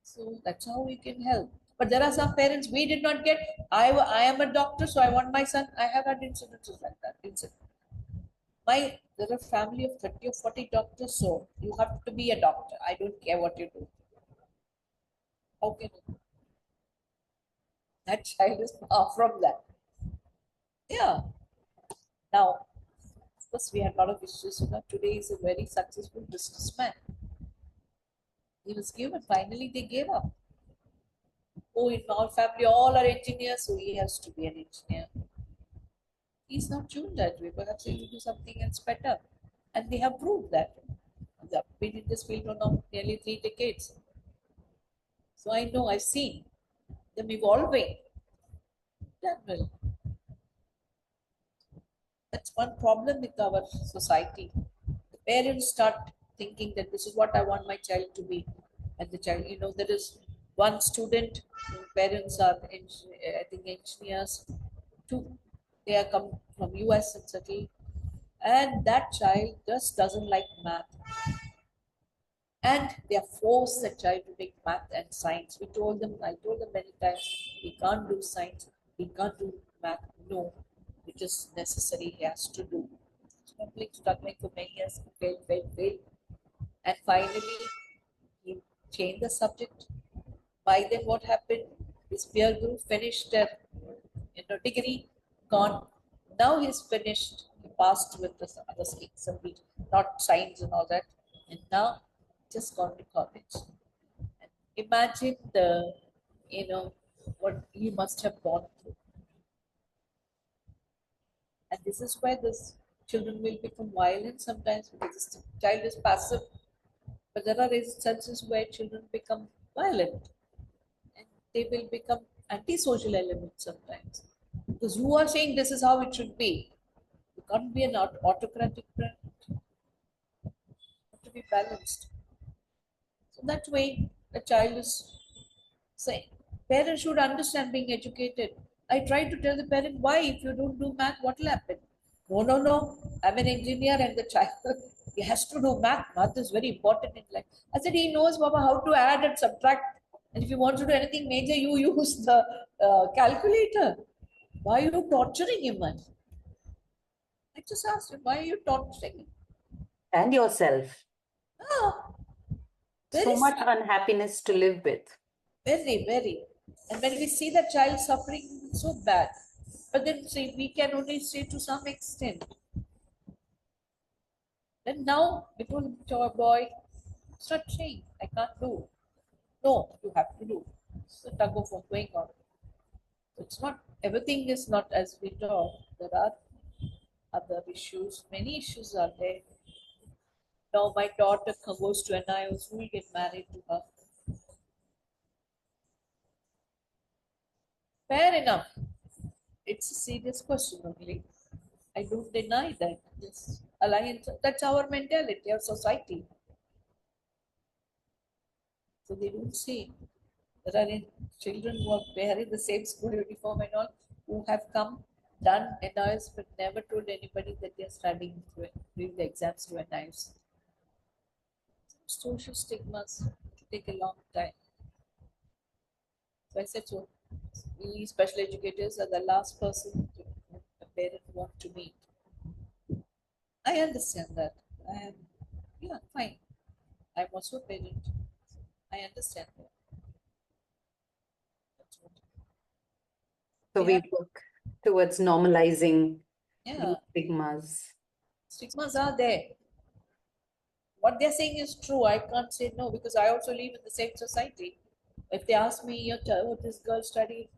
So that's how we can help. But there are some parents we did not get. I am a doctor, so I want my son. I have had incidences like that. There are a family of 30 or 40 doctors, so you have to be a doctor. I don't care what you do. How can you? That child is far from that. Yeah. Now, of course, we had a lot of issues. Today is a very successful businessman. He was given. Finally, they gave up. Oh, in our family, all are engineers, so he has to be an engineer. He's not tuned that way. Perhaps he will do something else better. And they have proved that. They've been in this field for now nearly 3 decades. So I know, I've seen them evolving. That will. That's one problem with our society. The parents start thinking that this is what I want my child to be. And the child, there is one student, parents are, I think, engineers. Two, they are come from US and settled. And that child just doesn't like math. And they are forced the child to take math and science. I told them many times, he can't do science, he can't do math. No, it is necessary, he has to do. Struggling for many years, failed. And finally, he changed the subject. By then, what happened? His peer group finished their degree, gone. Now he's finished. He passed with this other skills, not science and all that. And now just gone to college. And imagine what you must have gone through. And this is why this children will become violent sometimes because this child is passive. But there are instances where children become violent and they will become antisocial elements sometimes. Because you are saying this is how it should be. You can't be an autocratic parent. You have to be balanced. So that way, the child is saying, parents should understand being educated. I try to tell the parent, why? If you don't do math, what will happen? No. I'm an engineer and the child, he has to do math. Math is very important in life. I said, he knows, Baba, how to add and subtract. And if you want to do anything major, you use the calculator. Why are you torturing him, man? I just asked him, why are you torturing him? And yourself. Ah, So much unhappiness to live with. Very, very. And when we see the child suffering, it's so bad. But then see, we can only say to some extent. Then now, little boy, start saying, I can't do. No, you have to do. So tug of war going on. It's not, everything is not as we talk. There are other issues. Many issues are there. Now my daughter goes to NIOS, who will get married to her. Fair enough. It's a serious question only. I don't deny that. This alliance, that's our mentality, our society. So they don't see. There are children who are wearing the same school uniform and all, who have come, done NIS, but never told anybody that they are studying doing the exams to NIS. Social stigmas take a long time. So I said, so we special educators are the last person a parent want to meet. I understand that. I am, yeah, fine. I'm also a parent. I understand that. That's what So we we have. work towards normalizing Yeah, these stigmas. stigmas are there. What they're saying is true. I can't say no because I also live in the same society. If they ask me, what this girl studied,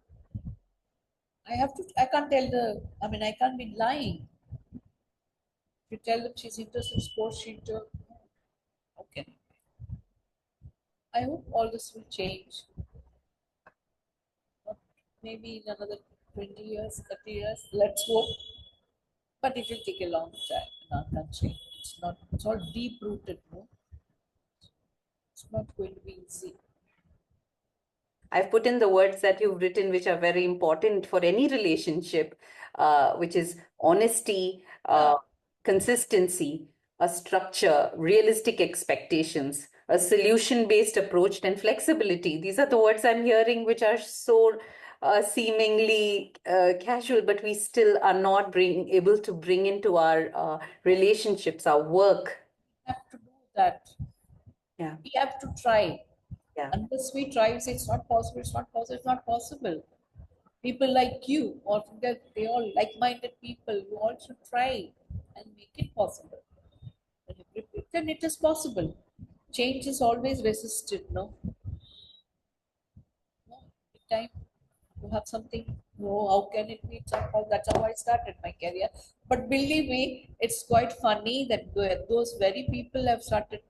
I have to. I can't tell the. I mean, I can't be lying. If you tell them she's interested in sports, she into. Okay. I hope all this will change. Not maybe in another 20 years, 30 years. Let's hope. But it will take a long time in our country. It's not. It's all deep rooted. No, it's not going to be easy. I've put in the words that you've written, which are very important for any relationship, which is honesty, Yeah. consistency, a structure, realistic expectations, a solution based approach, and flexibility. These are the words I'm hearing, which are so seemingly casual, but we still are not able to bring into our relationships, our work. We have to do that. Yeah, We have to try. yeah. Unless we try, we say it's not possible, it's not possible, it's not possible. People like you, or they all like-minded people, you all should try and make it possible. When you repeat, then it is possible. Change is always resisted, no? No, every time you have something, oh, how can it be? That's how I started my career. But believe me, it's quite funny that those very people have started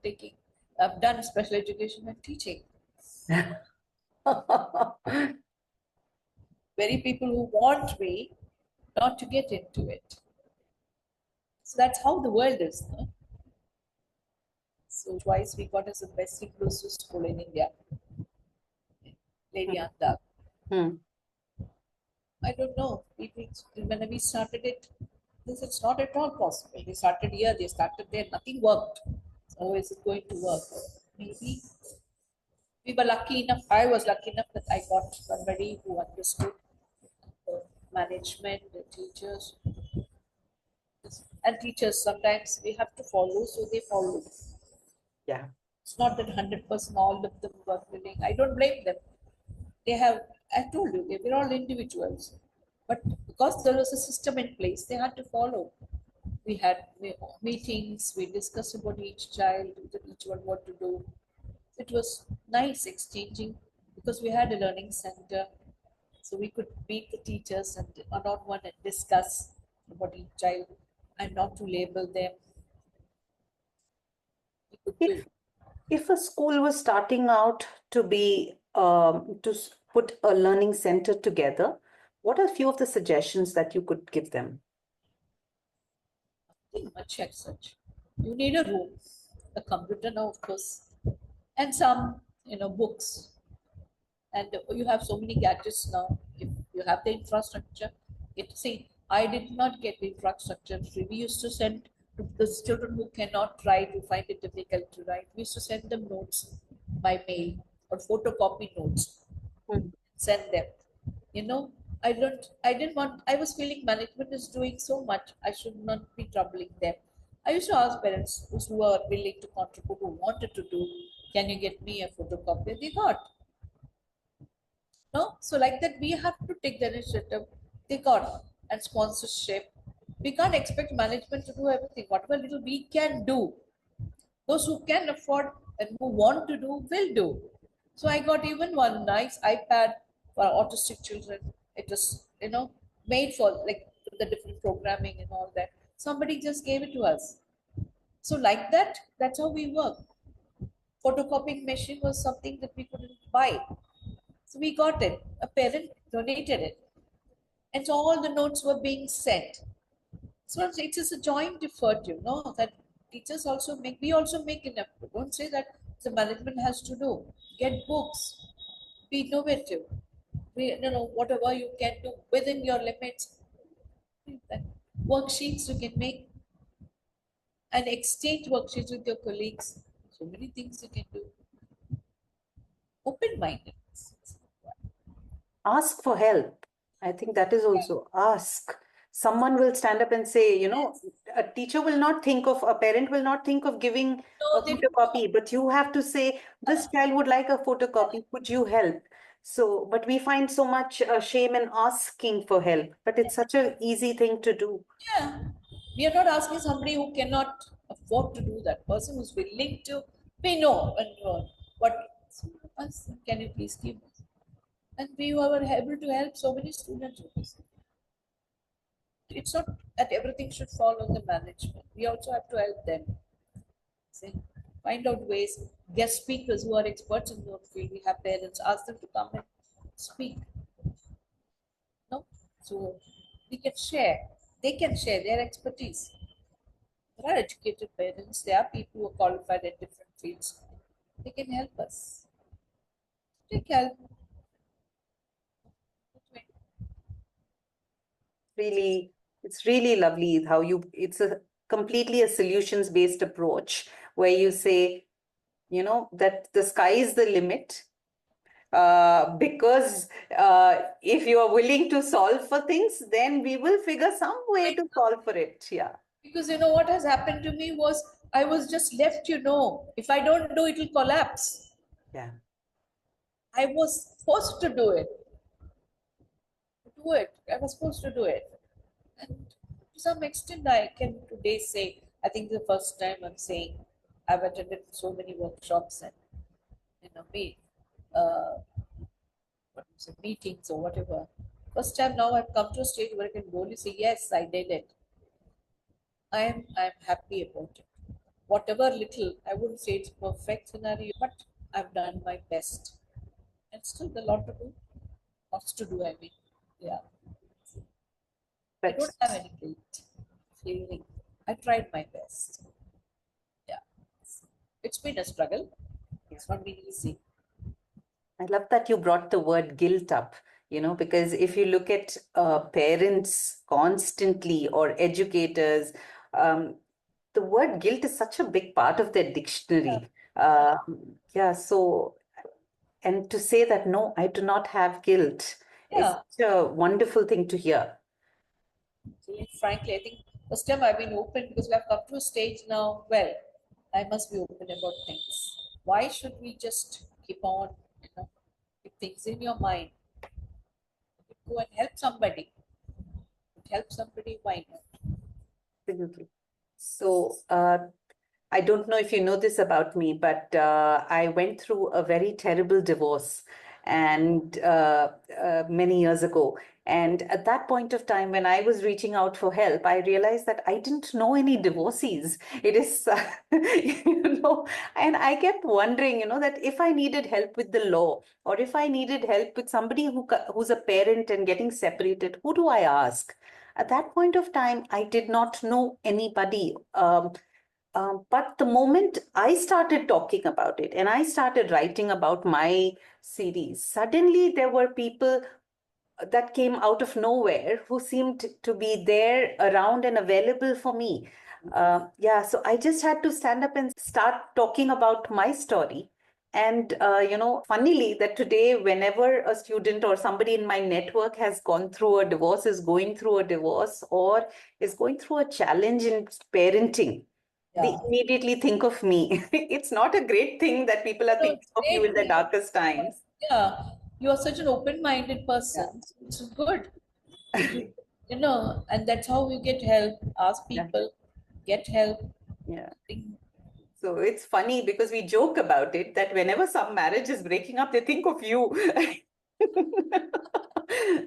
have done special education and teaching. Very people who want me not to get into it. So that's how the world is. No? So twice we got as the best inclusive school in India, Lady Andal. Hmm. I don't know. People, when we started it, this it's not at all possible. They started here, they started there, nothing worked. So is it going to work? Maybe we were lucky enough. I was lucky enough that I got somebody who understood the management, the teachers, and teachers. Sometimes we have to follow, so they follow. Yeah. It's not that 100% all of them were willing. I don't blame them. They have, I told you, they were all individuals. But because there was a system in place, they had to follow. We had meetings, we discussed about each child, each one what to do. It was nice exchanging because we had a learning center. So we could meet the teachers and one on one and discuss about each child and not to label them. We could If do. If a school was starting out to be put a learning center together, what are a few of the suggestions that you could give them? Nothing much as such. You need a room, a computer now, of course, and some, books. And you have so many gadgets now. If you have the infrastructure, I did not get the infrastructure free. We used to send to the children who cannot write, who find it difficult to write. We used to send them notes by mail or photocopy notes, Hmm. send them. You know, I didn't want, I was feeling management is doing so much, I should not be troubling them. I used to ask parents who were willing to contribute, who wanted to do, can you get me a photocopy? They got. No, so like that, we have to take the initiative. They got and sponsorship. We can't expect management to do everything. Whatever little we can do, those who can afford and who want to do will do. So I got even one nice iPad for autistic children. It was, made for like the different programming and all that. Somebody just gave it to us. So like that, that's how we work. Photocopying machine was something that we couldn't buy. So we got it. A parent donated it. And so all the notes were being sent. So it is a joint effort, that teachers also make, we also make an effort. Don't say that the management has to do. Get books, be innovative. Whatever you can do within your limits. That worksheets you can make and exchange worksheets with your colleagues. So many things you can do. Open-mindedness. Ask for help. I think that is also ask. Someone will stand up and say, Yes. a teacher will not think of, a parent will not think of giving a No, they don't know. photocopy, but you have to say, this child would like a photocopy. Could you help? So, but we find so much shame in asking for help, but it's such an easy thing to do. Yeah. We are not asking somebody who cannot afford to do that. Person who's willing to, we know and what us, can you please give us? And we were able to help so many students with this. It's not that everything should fall on the management. We also have to help them. See, find out ways. Guest speakers who are experts in their field. We have parents, ask them to come and speak. No, so we can share. They can share their expertise. There are educated parents. There are people who are qualified in different fields. They can help us. Take help. Really, it's really lovely how it's a completely a solutions based approach where you say, that the sky is the limit. Because if you are willing to solve for things, then we will figure some way to solve for it. Yeah. Because you know what has happened to me was I was just left, if I don't do it, will collapse. Yeah. I was forced to do it. Do it. I was supposed to do it. And to some extent, I can today say, I think the first time I'm saying I've attended so many workshops and, me, uh, what is it, meetings or whatever. First time now I've come to a stage where I can boldly say, yes, I did it. I'm happy about it. Whatever little, I wouldn't say it's perfect scenario, but I've done my best. And still a lot to do. Lots to do, I mean. Yeah. I But don't have any guilt feeling. I tried my best. Yeah. It's been a struggle. yeah. It's not been easy. I love that you brought the word guilt up, because if you look at parents constantly or educators, um, the word guilt is such a big part of their Yeah. dictionary. Yeah, so, and to say that, no, I do not have guilt is Yeah. such a wonderful thing to hear. So, frankly, I think first time I've been open because we have come to a stage now. Well, I must be open about things. Why should we just keep on, keep things in your mind? Go and help somebody. Help somebody, why not? Absolutely. So, I don't know if you know this about me, but I went through a very terrible divorce and many years ago. And at that point of time, when I was reaching out for help, I realized that I didn't know any divorcees. It is, and I kept wondering, that if I needed help with the law or if I needed help with somebody who's a parent and getting separated, who do I ask? At that point of time, I did not know anybody. But the moment I started talking about it and I started writing about my series, suddenly there were people that came out of nowhere who seemed to be there around and available for me. Yeah, so I just had to stand up and start talking about my story. And, funnily, that today, whenever a student or somebody in my network has gone through a divorce, is going through a divorce, or is going through a challenge in parenting, they Yeah. immediately think of me. It's not a great thing that people are No, thinking it's of you in the great. darkest times. Yeah. You are such an open-minded Yeah, person. It's good. You, and that's how you get help. Ask yeah, people, get help. yeah. Think, So it's funny because we joke about it that whenever some marriage is breaking up, they think of you.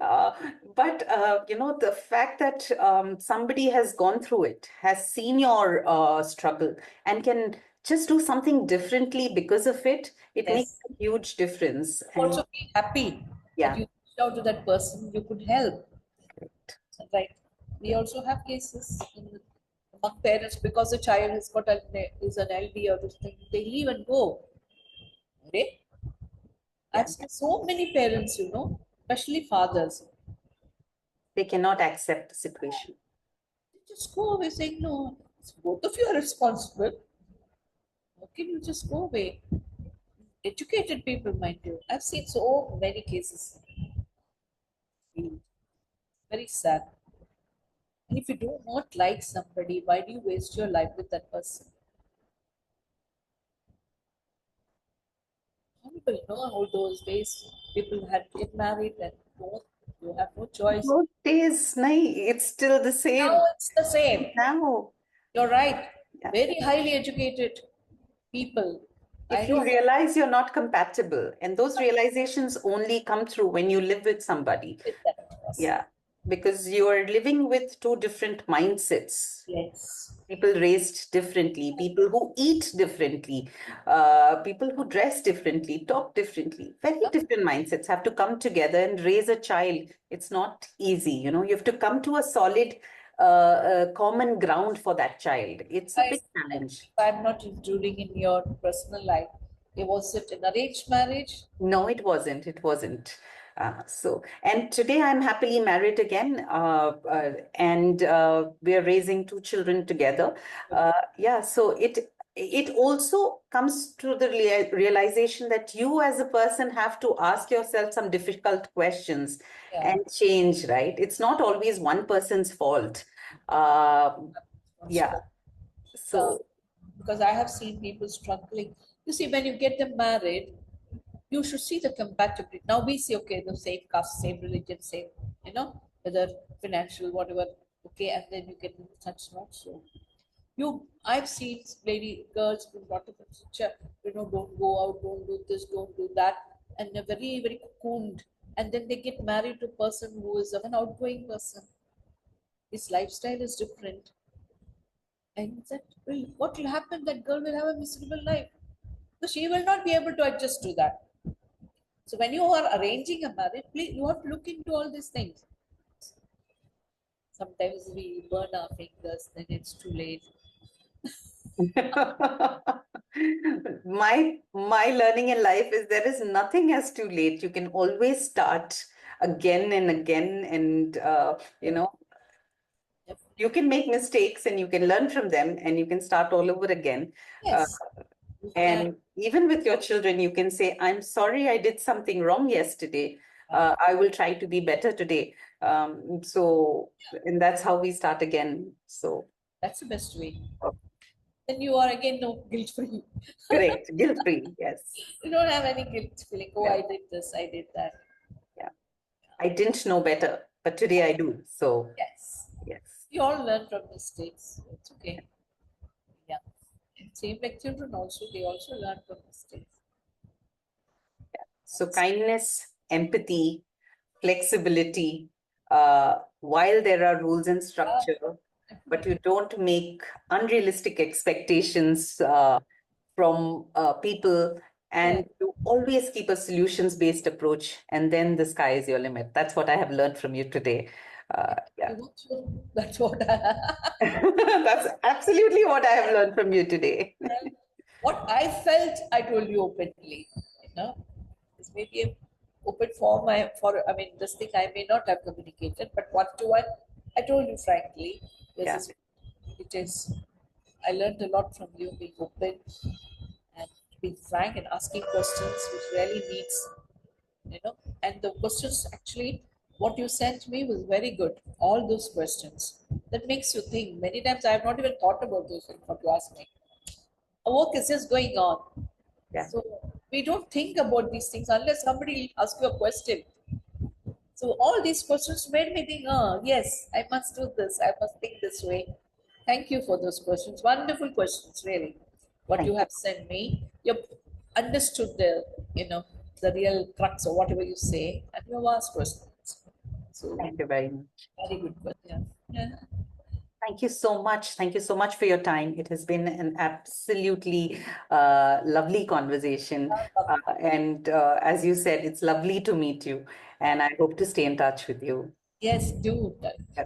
Uh, but the fact that somebody has gone through it, has seen your struggle, and can just do something differently because of it, it makes yes. a huge difference. And Also be happy that yeah, you reached out to that person you could help. Right. We also have cases among parents because the child has got is an LD or this thing, they leave and go. Right? yeah, I've seen so many parents, especially fathers, they cannot accept the situation. they just go away saying, no, both of you are responsible. How can you just go away? Educated people, mind you. I've seen so many cases. Very sad. And if you do not like somebody, why do you waste your life with that person? Some people know all those days. People had to get married and don't, you have no choice. Those days, nahi, it's still the Now same. it's the same. Now, You're right. yeah. Very highly educated people. I If you know realize you're not compatible, and those realizations only come through when you live with somebody. with that person. Yeah, because you're living with two different mindsets. Yes. People raised differently, people who eat differently, people who dress differently, talk differently. Very different mindsets have to come together and raise a child. It's not easy, you have to come to a solid common ground for that child. It's a I, big challenge. I'm not intruding in your personal life. Was it an arranged marriage? No, it wasn't. It wasn't. And today I'm happily married again, and we're raising two children together. Yeah, so it also comes to the realization that you as a person have to ask yourself some difficult questions Yeah. and change, right? It's not always one person's fault. Uh, yeah, So, uh, so because I have seen people struggling. You see, when you get them married, you should see the compatibility. Now we say, okay, the same caste, same religion, same, whether financial, whatever, okay, and then you get such not so. I've seen lady girls been brought up in such a, don't go out, don't do this, don't do that, and they're very, very cocooned. And then they get married to a person who is an outgoing person. His lifestyle is different. And that will, what will happen? That girl will have a miserable life. So she will not be able to adjust to that. So when you are arranging a marriage, please, you have to look into all these things. Sometimes we burn our fingers, then it's too late. My learning in life is there is nothing as too late. You can always start again and again, and you can make mistakes and you can learn from them, and you can start all over again. Uh, Yes, you can. and even with your children, you can say, "I'm sorry, I did something wrong yesterday. I will try to be better today." And that's how we start again. So That's the best way. Then you are again no guilt free. correct, guilt free. Yes. You don't have any guilt feeling. Oh, Yeah. I did this, I did that. Yeah. I didn't know better, but today I do. So, Yes. yes. We all learn from mistakes. It's okay. Yeah. And same like children also, they also learn from mistakes. So, kindness, empathy, flexibility, while there are rules and Yeah, structure, but definitely. you don't make unrealistic expectations from people, Yeah. and you always keep a solutions based approach, and then the sky is your limit. That's what I have learned from you today. Yeah. That's what I, That's absolutely what I have learned from you today. what I felt, I told you openly. You know, this may be a open form. I mean, this thing I may not have communicated, but one to one, I told you frankly. This Yeah. is, it is. I learned a lot from you being open and being frank and asking questions, which really needs, and the questions actually, what you sent me was very good. All those questions that makes you think. Many times I have not even thought about those things. What you asked me, our work is just going on. Yeah. So we don't think about these things unless somebody asks you a question. So all these questions made me think, oh yes, I must do this. I must think this way. Thank you for those questions. Wonderful questions, really. What Thank you you. have sent me, you've understood the real crux of whatever you say, and you have asked questions. So Thank you very much. very good question. Yeah. Thank you so much. Thank you so much for your time. It has been an absolutely lovely conversation. And as you said, it's lovely to meet you. And I hope to stay in touch with you. Yes, do.